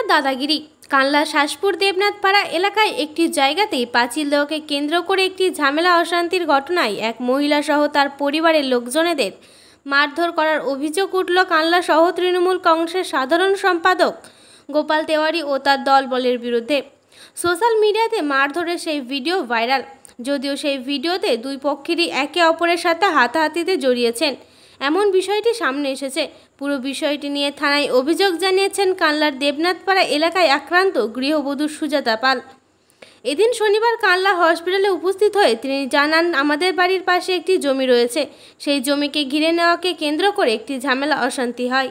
এবার দাদাগিরি। কানলা শাসপুর দেবনাথ পাড়া এলাকায় একটি জায়গাতেই পাঁচিল দেওয়াকে কেন্দ্র করে একটি ঝামেলা অশান্তির ঘটনায় এক মহিলা সহ তার পরিবারের লোকজনেদের মারধর করার অভিযোগ উঠল কানলা সহ তৃণমূল কংগ্রেসের সাধারণ সম্পাদক গোপাল তেওয়ারি ও তার দলবলের বিরুদ্ধে। সোশ্যাল মিডিয়াতে মারধরের সেই ভিডিও ভাইরাল। যদিও সেই ভিডিওতে দুই পক্ষেরই একে অপরের সাথে হাতাহাতিতে জড়িয়েছেন এমন বিষয়টি সামনে এসেছে। পুরো বিষয়টি নিয়ে থানায় অভিযোগ জানিয়েছেন কানলার দেবনাথপাড়া এলাকায় আক্রান্ত গৃহবধূ সুজাতা পাল। এদিন শনিবার কানলা হসপিটালে উপস্থিত হয়ে তিনি জানান, আমাদের বাড়ির পাশে একটি জমি রয়েছে, সেই জমিকে ঘিরে নেওয়াকে কেন্দ্র করে একটি ঝামেলা অশান্তি হয়।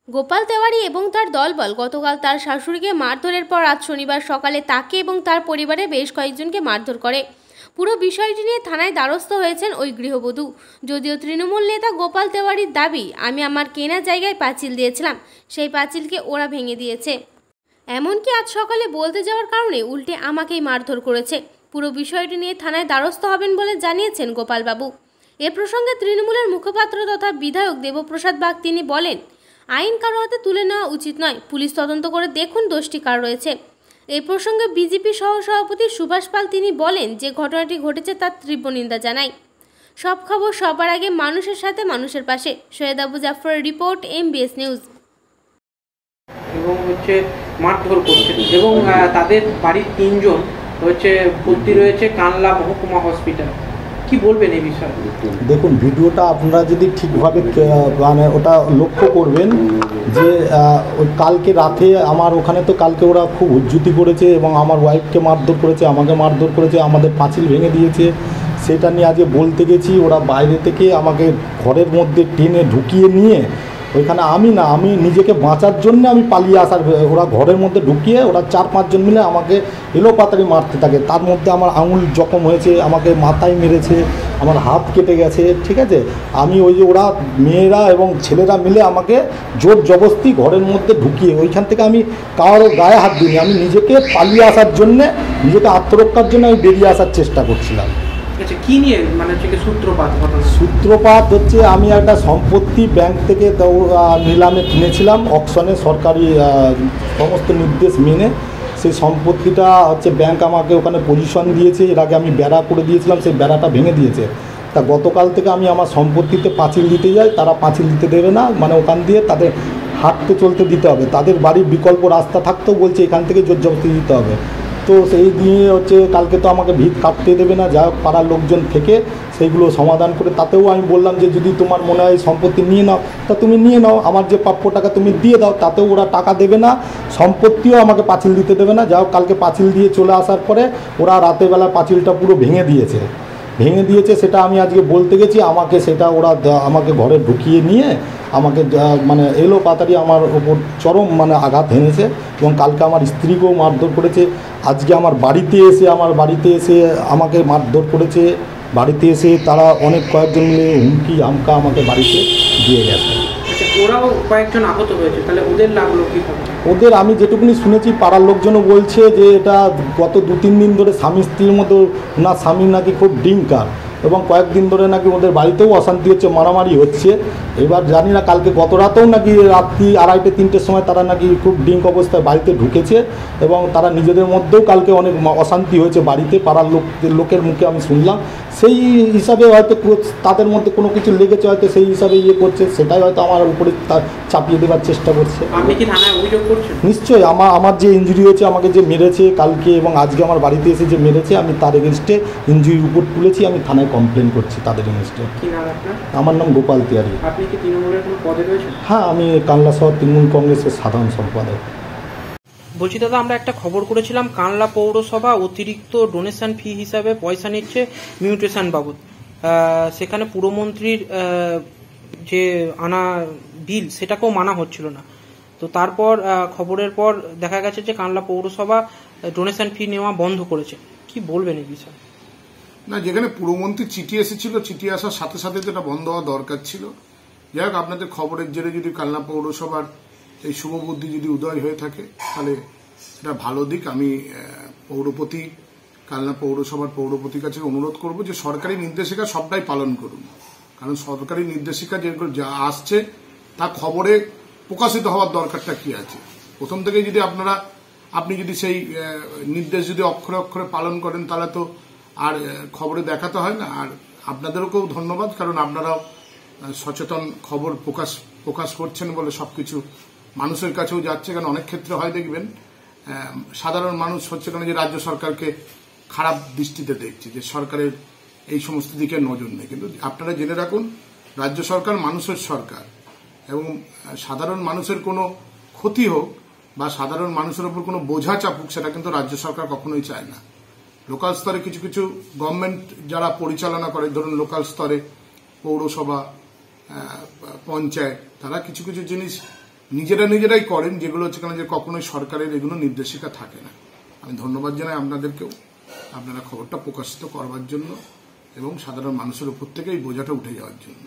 গোপাল তেওয়ারি এবং তার দলবল গতকাল তার শাশুড়িকে মারধরের পর আজ শনিবার সকালে তাকে এবং তার পরিবারের বেশ কয়েকজনকে মারধর করে। পুরো বিষয়টি নিয়ে থানায় দ্বারস্থ হয়েছেন ওই গৃহবধূ। যদিও তৃণমূল নেতা গোপাল তেওয়ারির দাবি, আমি আমার কেনা জায়গায় পাঁচিল দিয়েছিলাম, সেই পাঁচিলকে ওরা ভেঙে দিয়েছে। এমনকি আজ সকালে বলতে যাওয়ার কারণে উল্টে আমাকেই মারধর করেছে। পুরো বিষয়টি নিয়ে থানায় দ্বারস্থ হবেন বলে জানিয়েছেন গোপালবাবু। এ প্রসঙ্গে তৃণমূলের মুখপাত্র তথা বিধায়ক দেবপ্রসাদ বাগ তিনি বলেন, আইন কারো হাতে তুলে নেওয়া উচিত নয়, পুলিশ তদন্ত করে দেখুন দোষটি কার রয়েছে। এই প্রসঙ্গে বিজেপি সহসভাপতি সুভাষ পাল তিনি বলেন, যে ঘটনাটি ঘটেছে তার তীব্র নিন্দা জানাই। সব খবর সবার আগে মানুষের সাথে মানুষের পাশে। সৈয়দ আবু জাফরের রিপোর্ট, MBS নিউজ। এবং মারধর করছে এবং তাদের বাড়ির 3 জন ভর্তি রয়েছে কানলা মহকুমা হসপিটাল। কি বলবেন এই বিষয়ে? দেখুন, ভিডিওটা আপনারা যদি ঠিকভাবে মানে ওটা লক্ষ্য করবেন যে ওই কালকে রাতে আমার ওখানে তো কালকে ওরা খুব উজ্জুতি করেছে এবং আমার ওয়াইফকে মারধর করেছে, আমাকে মারধর করেছে, আমাদের পাঁচিল ভেঙে দিয়েছে। সেটা নিয়ে আজকে বলতে গেছি, ওরা বাইরে থেকে আমাকে ঘরের মধ্যে টেনে ঢুকিয়ে নিয়ে ওইখানে আমি নিজেকে বাঁচার জন্য আমি পালিয়ে আসার, ওরা ঘরের মধ্যে ঢুকিয়ে ওরা 4-5 জন মিলে আমাকে এলোপাতাড়ি মারতে থাকে। তার মধ্যে আমার আঙুল জখম হয়েছে, আমাকে মাথায় মেরেছে, আমার হাত কেটে গেছে, ঠিক আছে। আমি ওই যে ওরা মেয়েরা এবং ছেলেরা মিলে আমাকে জোর জবরদস্তি ঘরের মধ্যে ঢুকিয়ে ওইখান থেকে আমি কারো গায়ে হাত দিইনি, আমি নিজেকে পালিয়ে আসার জন্যে, নিজেকে আত্মরক্ষার জন্য আমি বেরিয়ে আসার চেষ্টা করছিলাম। কি নিয়ে মানে সূত্রপাত হচ্ছে আমি একটা সম্পত্তি ব্যাংক থেকে নিলামে কিনেছিলাম, অকশনে সরকারি সমস্ত নির্দেশ মেনে। সেই সম্পত্তিটা ব্যাংক আমাকে ওখানে পজিশন দিয়েছে, এর আগে আমি বেড়া করে দিয়েছিলাম, সেই বেড়াটা ভেঙে দিয়েছে। তা গতকাল থেকে আমি আমার সম্পত্তিতে পাঁচিল দিতে যাই, তারা পাঁচিল দিতে দেবে না, মানে ওখান দিয়ে তাদের হাঁটতে চলতে দিতে হবে। তাদের বাড়ির বিকল্প রাস্তা থাকতেও বলছে এখান থেকে জোর জবরদস্তি দিতে হবে। তো সেই দিয়ে কালকে তো আমাকে ভিত কাটতে দেবে না, যা পাড়ার লোকজন থেকে সেইগুলো সমাধান করে। তাতেও আমি বললাম যে যদি তোমার মনে হয় সম্পত্তি নিয়ে নাও, তা তুমি নিয়ে নাও, আমার যে প্রাপ্য টাকা তুমি দিয়ে দাও। তাতেও ওরা টাকা দেবে না, সম্পত্তিও আমাকে পাঁচিল দিতে দেবে না। যাও কালকে পাঁচিল দিয়ে চলে আসার পরে ওরা রাতেরবেলা পাঁচিলটা পুরো ভেঙে দিয়েছে। সেটা আমি আজকে বলতে গেছি, আমাকে সেটা ওরা আমাকে ঘরে ঢুকিয়ে নিয়ে আমাকে মানে এলোপাতাড়ি আমার ওপর চরম মানে আঘাত হেনেছে এবং কালকে আমার স্ত্রীকেও মারধর করেছে। আজকে আমার বাড়িতে এসে আমাকে মারধর করেছে। বাড়িতে এসে তারা অনেক কয়েকজন মিলে হুমকি আমকা আমাকে বাড়িতে দিয়ে গেছে। ওরাও কয়েকজন আহত হয়েছে, তাহলে ওদের লাগলো কি? ওদের আমি যেটুকুনি শুনেছি পাড়ার লোকজনও বলছে যে এটা গত 2-3 দিন ধরে স্বামী স্ত্রীর মতো, ওনার স্বামী নাকি খুব ড্রিঙ্কার এবং কয়েকদিন ধরে নাকি ওদের বাড়িতেও অশান্তি হচ্ছে, মারামারি হচ্ছে। এবার জানি না, কালকে গত রাতেও নাকি রাত্রি 2:30-3টের সময় তারা নাকি খুব ড্রিঙ্ক অবস্থায় বাড়িতে ঢুকেছে এবং তারা নিজেদের মধ্যেও কালকে অনেক অশান্তি হয়েছে বাড়িতে, পাড়ার লোকের মুখে আমি শুনলাম। সেই হিসাবে হয়তো তাদের মধ্যে কোনো কিছু লেগেছে, হয়তো সেই হিসাবে করছে, সেটাই হয়তো আমার উপরে চাপিয়ে দেওয়ার চেষ্টা করছে। আপনি কি থানায় অভিযোগ করছেন? নিশ্চয়ই, আমার যে ইনজুরি হয়েছে, আমাকে যে মেরেছে কালকে এবং আজকে আমার বাড়িতে এসে যে মেরেছে, আমি তার এগেনস্টে ইনজুরি রিপোর্ট তুলেছি, আমি থানায় কমপ্লেন করছি তাদের এগেনস্টে। আমার নাম গোপাল তেওয়ারি। আপনি কি তৃণমূলের কোনো পদে রয়েছেন? হ্যাঁ, আমি কানলা শহর তৃণমূল কংগ্রেসের সাধারণ সম্পাদক। বলছি দাদা, আমরা একটা খবর করেছিলাম কানলা পৌরসভা অতিরিক্ত ডোনেশন ফি হিসাবে পয়সা নিচ্ছে মিউটেশন বাবদ। সেখানে পুরমন্ত্রীর যে আনা বিল সেটাকেও মানা হচ্ছিল না। তো তারপর খবরের পর দেখা গেছে যে কানলা পৌরসভা ডোনেশন ফি নেওয়া বন্ধ করেছে। কি বলবেন এই বিষয়ে? না, যেখানে পুরমন্ত্রী চিঠি এসেছিল, চিঠি আসার সাথে সাথে যেটা বন্ধ হওয়া দরকার ছিল। যাই হোক, আপনাদের খবরের জেরে যদি কানলা পৌরসভার এই শুভবুদ্ধি যদি উদয় হয়ে থাকে তাহলে এটা ভালো দিক। আমি কালনা পৌরসভার পৌরপতির কাছে অনুরোধ করব যে সরকারি নির্দেশিকা সবটাই পালন করুন, কারণ সরকারি নির্দেশিকা যেগুলো যা আসছে তা খবরে প্রকাশিত হওয়ার দরকারটা কি আছে। প্রথম থেকে যদি আপনি যদি সেই নির্দেশ যদি অক্ষরে অক্ষরে পালন করেন তাহলে তো আর খবরে দেখাতে হয় না। আর আপনাদেরকেও ধন্যবাদ, কারণ আপনারাও সচেতন খবর প্রকাশ করছেন বলে সবকিছু মানুষের কাছেও যাচ্ছে। কারণ অনেক ক্ষেত্রে হয় দেখবেন সাধারণ মানুষ হচ্ছে কেন যে রাজ্য সরকারকে খারাপ দৃষ্টিতে দেখছে, যে সরকারের এই সমস্ত দিকে নজর নেই। কিন্তু আপনারা জেনে রাখুন, রাজ্য সরকার মানুষের সরকার, এবং সাধারণ মানুষের কোনো ক্ষতি হোক বা সাধারণ মানুষের উপর কোনো বোঝা চাপুক সেটা কিন্তু রাজ্য সরকার কখনোই চায় না। লোকাল স্তরে কিছু কিছু গভর্নমেন্ট যারা পরিচালনা করে, ধরুন লোকাল স্তরে পৌরসভা, পঞ্চায়েত, তারা কিছু কিছু জিনিস নিজেরাই করেন যেগুলো হচ্ছে কেন যে কখনোই সরকারের এগুলো নির্দেশিকা থাকে না। আমি ধন্যবাদ জানাই আপনাদেরকেও, আপনারা খবরটা প্রকাশিত করবার জন্য এবং সাধারণ মানুষের উপর থেকে এই বোঝাটা উঠে যাওয়ার জন্য।